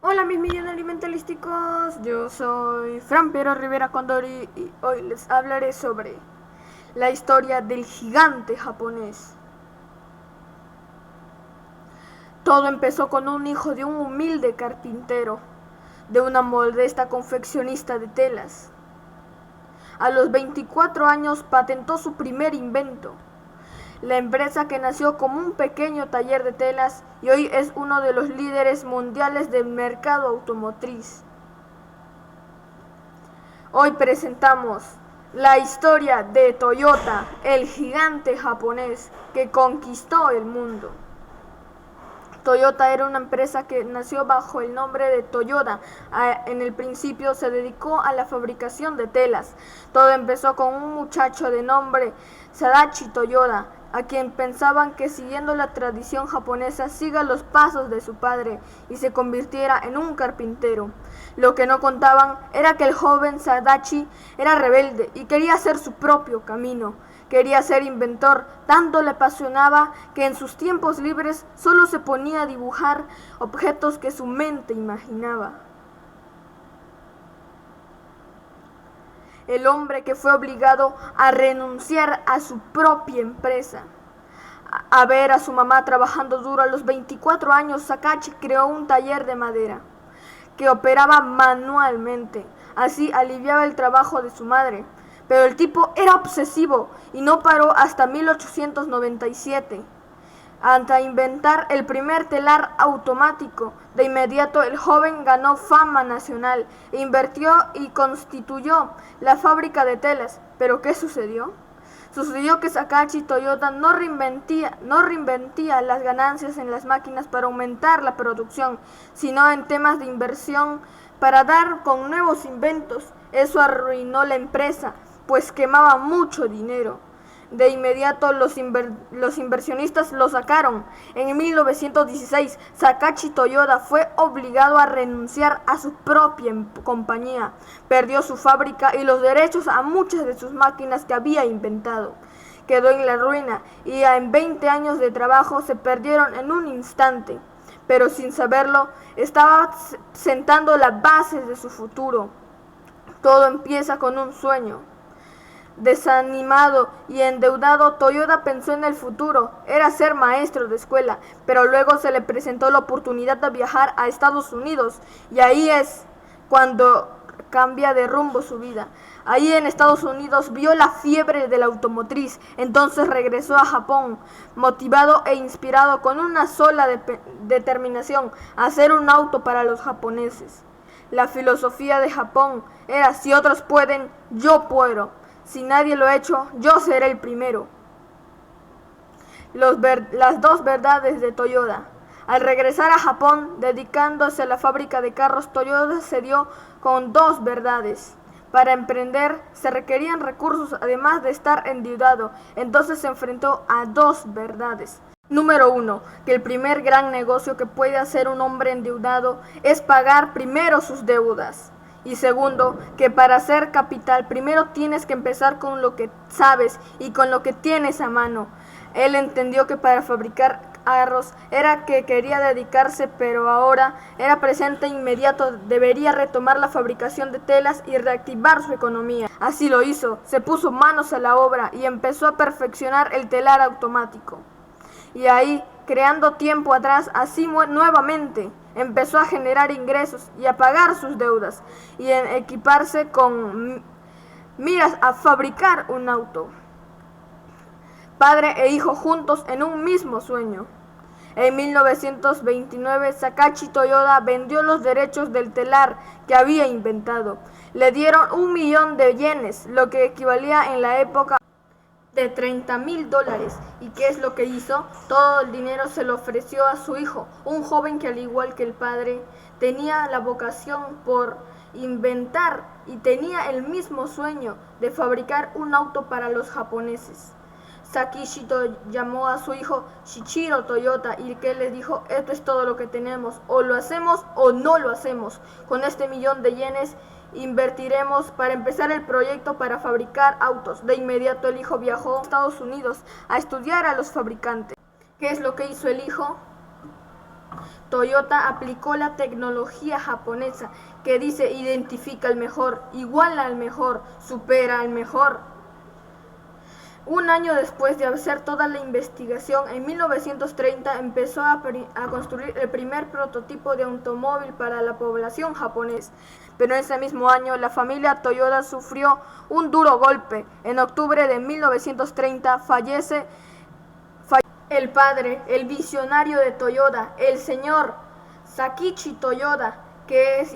Hola mis millonarios mentalísticos, yo soy Fran Piero Rivera Condori y hoy les hablaré sobre la historia del gigante japonés. Todo empezó con un hijo de un humilde carpintero, de una modesta confeccionista de telas. A los 24 años patentó su primer invento, la empresa que nació como un pequeño taller de telas y hoy es uno de los líderes mundiales del mercado automotriz. Hoy presentamos la historia de Toyota, el gigante japonés que conquistó el mundo. Toyota era una empresa que nació bajo el nombre de Toyoda. En el principio se dedicó a la fabricación de telas. Todo empezó con un muchacho de nombre Sadachi Toyoda, a quien pensaban que siguiendo la tradición japonesa siga los pasos de su padre y se convirtiera en un carpintero. Lo que no contaban era que el joven Sadachi era rebelde y quería hacer su propio camino. Quería ser inventor, tanto le apasionaba que en sus tiempos libres solo se ponía a dibujar objetos que su mente imaginaba. El hombre que fue obligado a renunciar a su propia empresa. A ver a su mamá trabajando duro a los 24 años, Sakachi creó un taller de madera que operaba manualmente. Así aliviaba el trabajo de su madre. Pero el tipo era obsesivo y no paró hasta 1897. Hasta inventar el primer telar automático. De inmediato el joven ganó fama nacional, invirtió y constituyó la fábrica de telas. ¿Pero qué sucedió? Sucedió que Sakachi Toyota no reinventía las ganancias en las máquinas para aumentar la producción, sino en temas de inversión para dar con nuevos inventos. Eso arruinó la empresa, pues quemaba mucho dinero. De inmediato los inversionistas lo sacaron. En 1916, Sakachi Toyoda fue obligado a renunciar a su propia compañía. Perdió su fábrica y los derechos a muchas de sus máquinas que había inventado. Quedó en la ruina y en 20 años de trabajo se perdieron en un instante. Pero sin saberlo, estaba sentando las bases de su futuro. Todo empieza con un sueño. Desanimado y endeudado, Toyoda pensó en el futuro, era ser maestro de escuela, pero luego se le presentó la oportunidad de viajar a Estados Unidos y ahí es cuando cambia de rumbo su vida. Ahí en Estados Unidos vio la fiebre de la automotriz, entonces regresó a Japón, motivado e inspirado con una sola determinación, hacer un auto para los japoneses. La filosofía de Japón era: si otros pueden, yo puedo. Si nadie lo ha hecho, yo seré el primero. Las dos verdades de Toyota. Al regresar a Japón, dedicándose a la fábrica de carros, Toyota se dio con dos verdades. Para emprender se requerían recursos, además de estar endeudado. Entonces se enfrentó a dos verdades. Número 1. Que el primer gran negocio que puede hacer un hombre endeudado es pagar primero sus deudas. Y segundo, que para hacer capital primero tienes que empezar con lo que sabes y con lo que tienes a mano. Él entendió que para fabricar carros era que quería dedicarse, pero ahora era presente inmediato, debería retomar la fabricación de telas y reactivar su economía. Así lo hizo, se puso manos a la obra y empezó a perfeccionar el telar automático. Y ahí, creando tiempo atrás, así nuevamente empezó a generar ingresos y a pagar sus deudas y en equiparse con miras a fabricar un auto. Padre e hijo juntos en un mismo sueño. En 1929, Sakachi Toyoda vendió los derechos del telar que había inventado. Le dieron 1.000.000 de yenes, lo que equivalía en la época de $30.000. ¿Y qué es lo que hizo? Todo el dinero se lo ofreció a su hijo, un joven que al igual que el padre tenía la vocación por inventar y tenía el mismo sueño de fabricar un auto para los japoneses. Sakachi llamó a su hijo Shichiro Toyota y que le dijo: esto es todo lo que tenemos, o lo hacemos o no lo hacemos. Con este 1.000.000 de yenes invertiremos para empezar el proyecto para fabricar autos. De inmediato el hijo viajó a Estados Unidos a estudiar a los fabricantes. ¿Qué es lo que hizo el hijo? Toyota aplicó la tecnología japonesa que dice identifica al mejor, iguala al mejor, supera al mejor. Un año después de hacer toda la investigación, en 1930 empezó a construir el primer prototipo de automóvil para la población japonesa. Pero ese mismo año la familia Toyoda sufrió un duro golpe. En octubre de 1930 fallece el padre, el visionario de Toyota, el señor Sakichi Toyoda, que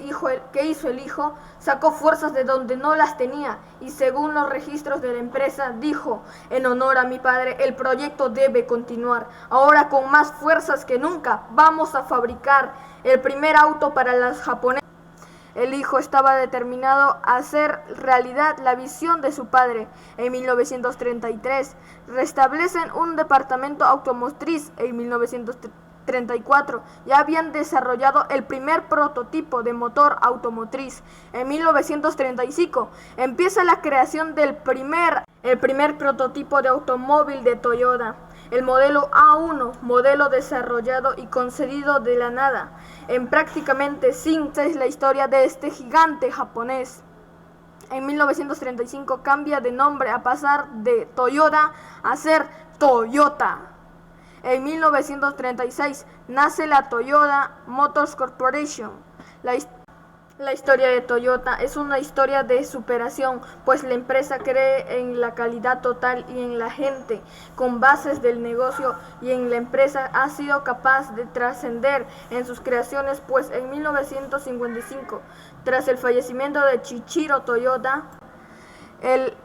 hizo el hijo, sacó fuerzas de donde no las tenía y según los registros de la empresa dijo, en honor a mi padre, el proyecto debe continuar. Ahora con más fuerzas que nunca vamos a fabricar el primer auto para las japonesas. El hijo estaba determinado a hacer realidad la visión de su padre. En 1933 restablecen un departamento automotriz. En 1934 ya habían desarrollado el primer prototipo de motor automotriz. En 1935 empieza la creación del primer prototipo de automóvil de Toyota, el modelo A1, modelo desarrollado y concedido de la nada. En prácticamente 5 es la historia de este gigante japonés. En 1935 cambia de nombre a pasar de Toyota a ser Toyota. En 1936 nace la Toyota Motors Corporation. La historia de Toyota es una historia de superación, pues la empresa cree en la calidad total y en la gente, con bases del negocio, y en la empresa ha sido capaz de trascender en sus creaciones, pues en 1955, tras el fallecimiento de Shichiro Toyoda,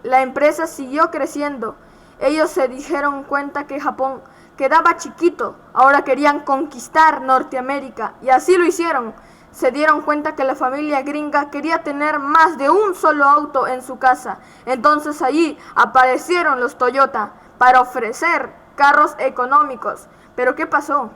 la empresa siguió creciendo. Ellos se dieron cuenta que Japón quedaba chiquito, ahora querían conquistar Norteamérica, y así lo hicieron. Se dieron cuenta que la familia gringa quería tener más de un solo auto en su casa. Entonces allí aparecieron los Toyota para ofrecer carros económicos. ¿Pero qué pasó?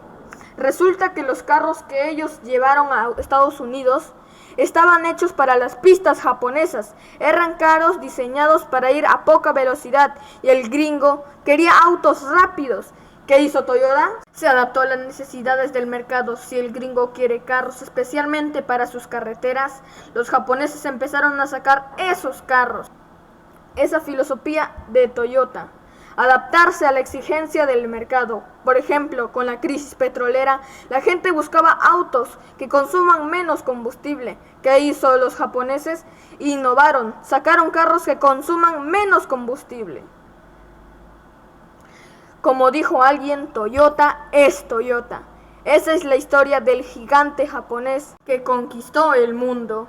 Resulta que los carros que ellos llevaron a Estados Unidos estaban hechos para las pistas japonesas. Eran carros diseñados para ir a poca velocidad y el gringo quería autos rápidos. ¿Qué hizo Toyota? Se adaptó a las necesidades del mercado. Si el gringo quiere carros especialmente para sus carreteras, los japoneses empezaron a sacar esos carros. Esa filosofía de Toyota, adaptarse a la exigencia del mercado. Por ejemplo, con la crisis petrolera, la gente buscaba autos que consuman menos combustible. ¿Qué hizo los japoneses? Innovaron, sacaron carros que consuman menos combustible. Como dijo alguien, Toyota es Toyota. Esa es la historia del gigante japonés que conquistó el mundo.